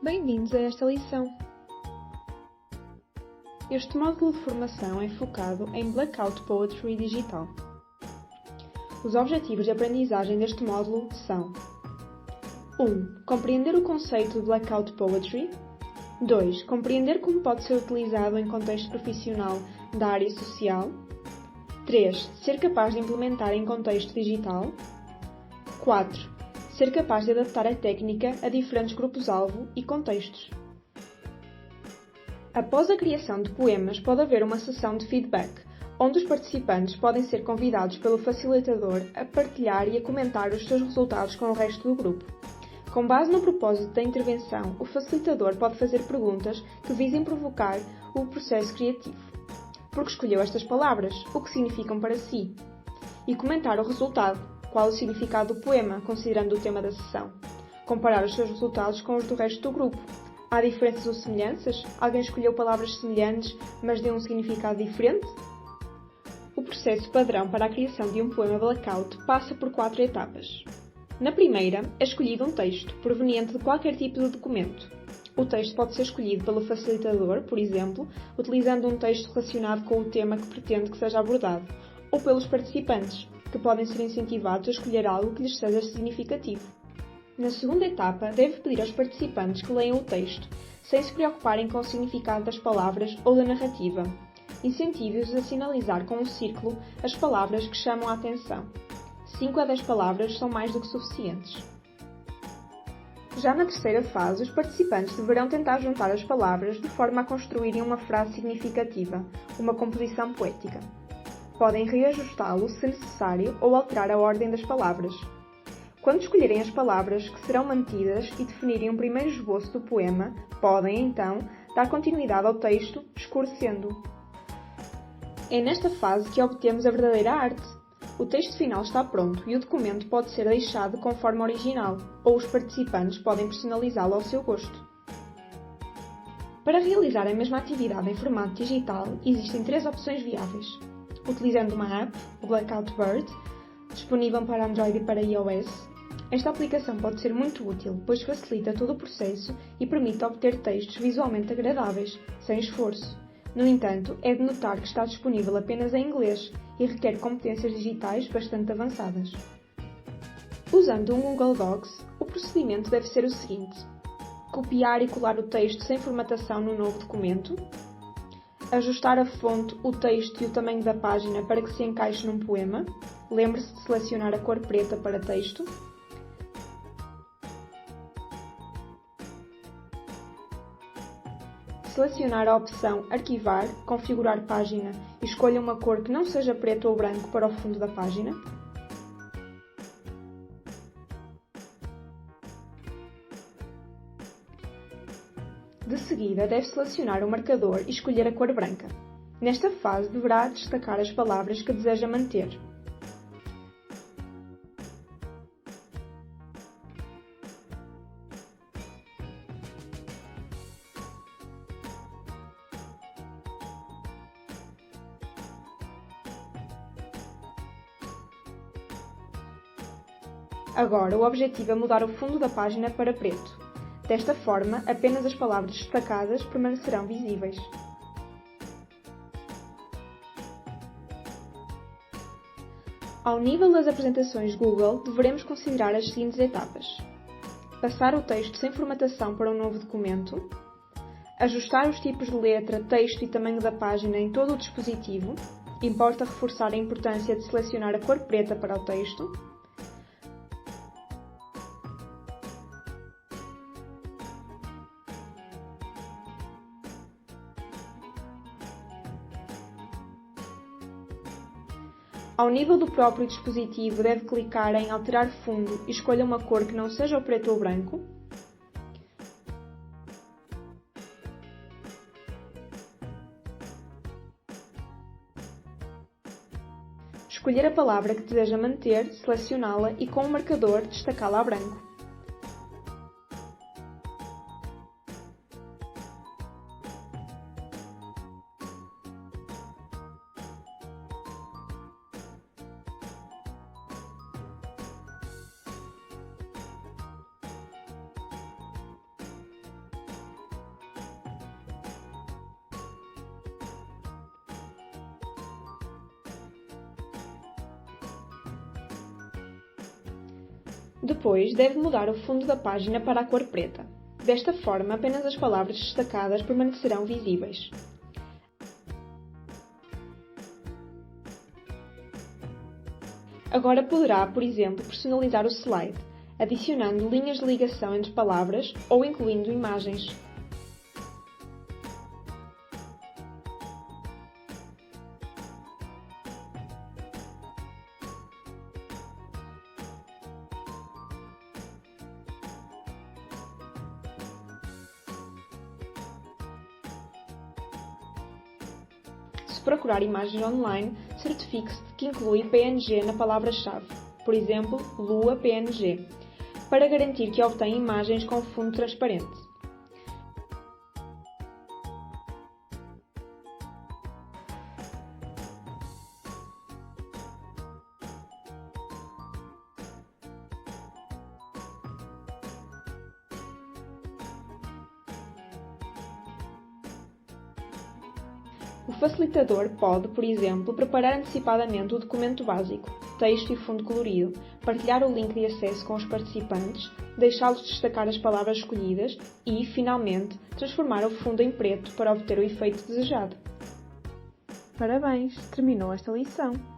Bem-vindos a esta lição. Este módulo de formação é focado em Blackout Poetry digital. Os objetivos de aprendizagem deste módulo são: 1. Compreender o conceito de Blackout Poetry. 2. Compreender como pode ser utilizado em contexto profissional da área social. 3. Ser capaz de implementar em contexto digital. 4. Ser capaz de adaptar a técnica a diferentes grupos-alvo e contextos. Após a criação de poemas, pode haver uma sessão de feedback, onde os participantes podem ser convidados pelo facilitador a partilhar e a comentar os seus resultados com o resto do grupo. Com base no propósito da intervenção, o facilitador pode fazer perguntas que visem provocar o processo criativo. Por que escolheu estas palavras? O que significam para si? E comentar o resultado. Qual o significado do poema, considerando o tema da sessão? Comparar os seus resultados com os do resto do grupo. Há diferenças ou semelhanças? Alguém escolheu palavras semelhantes, mas deu um significado diferente? O processo padrão para a criação de um poema blackout passa por 4 etapas. Na primeira, é escolhido um texto, proveniente de qualquer tipo de documento. O texto pode ser escolhido pelo facilitador, por exemplo, utilizando um texto relacionado com o tema que pretende que seja abordado, ou pelos participantes, que podem ser incentivados a escolher algo que lhes seja significativo. Na segunda etapa, deve pedir aos participantes que leiam o texto, sem se preocuparem com o significado das palavras ou da narrativa. Incentive-os a sinalizar com um círculo as palavras que chamam a atenção. 5 a 10 palavras são mais do que suficientes. Já na terceira fase, os participantes deverão tentar juntar as palavras de forma a construírem uma frase significativa, uma composição poética. Podem reajustá-lo se necessário ou alterar a ordem das palavras. Quando escolherem as palavras que serão mantidas e definirem um primeiro esboço do poema, podem, então, dar continuidade ao texto, escurecendo-o. É nesta fase que obtemos a verdadeira arte. O texto final está pronto e o documento pode ser deixado com forma original, ou os participantes podem personalizá-lo ao seu gosto. Para realizar a mesma atividade em formato digital, existem 3 opções viáveis. Utilizando uma app, o Blackout Bird, disponível para Android e para iOS. Esta aplicação pode ser muito útil, pois facilita todo o processo e permite obter textos visualmente agradáveis, sem esforço. No entanto, é de notar que está disponível apenas em inglês e requer competências digitais bastante avançadas. Usando um Google Docs, o procedimento deve ser o seguinte: copiar e colar o texto sem formatação no novo documento, ajustar a fonte, o texto e o tamanho da página para que se encaixe num poema. Lembre-se de selecionar a cor preta para texto. Selecionar a opção Arquivar, Configurar página e escolha uma cor que não seja preto ou branco para o fundo da página. De seguida, deve selecionar o marcador e escolher a cor branca. Nesta fase, deverá destacar as palavras que deseja manter. Agora, o objetivo é mudar o fundo da página para preto. Desta forma, apenas as palavras destacadas permanecerão visíveis. Ao nível das apresentações Google, deveremos considerar as seguintes etapas: passar o texto sem formatação para um novo documento, ajustar os tipos de letra, texto e tamanho da página em todo o dispositivo, importa reforçar a importância de selecionar a cor preta para o texto, ao nível do próprio dispositivo, deve clicar em Alterar fundo e escolha uma cor que não seja o preto ou branco. Escolher a palavra que deseja manter, selecioná-la e com o marcador destacá-la a branco. Depois, deve mudar o fundo da página para a cor preta. Desta forma, apenas as palavras destacadas permanecerão visíveis. Agora poderá, por exemplo, personalizar o slide, adicionando linhas de ligação entre palavras ou incluindo imagens. Se procurar imagens online, certifique-se de que inclui PNG na palavra-chave, por exemplo, Lua PNG, para garantir que obtém imagens com fundo transparente. O facilitador pode, por exemplo, preparar antecipadamente o documento básico, texto e fundo colorido, partilhar o link de acesso com os participantes, deixá-los destacar as palavras escolhidas e, finalmente, transformar o fundo em preto para obter o efeito desejado. Parabéns! Terminou esta lição!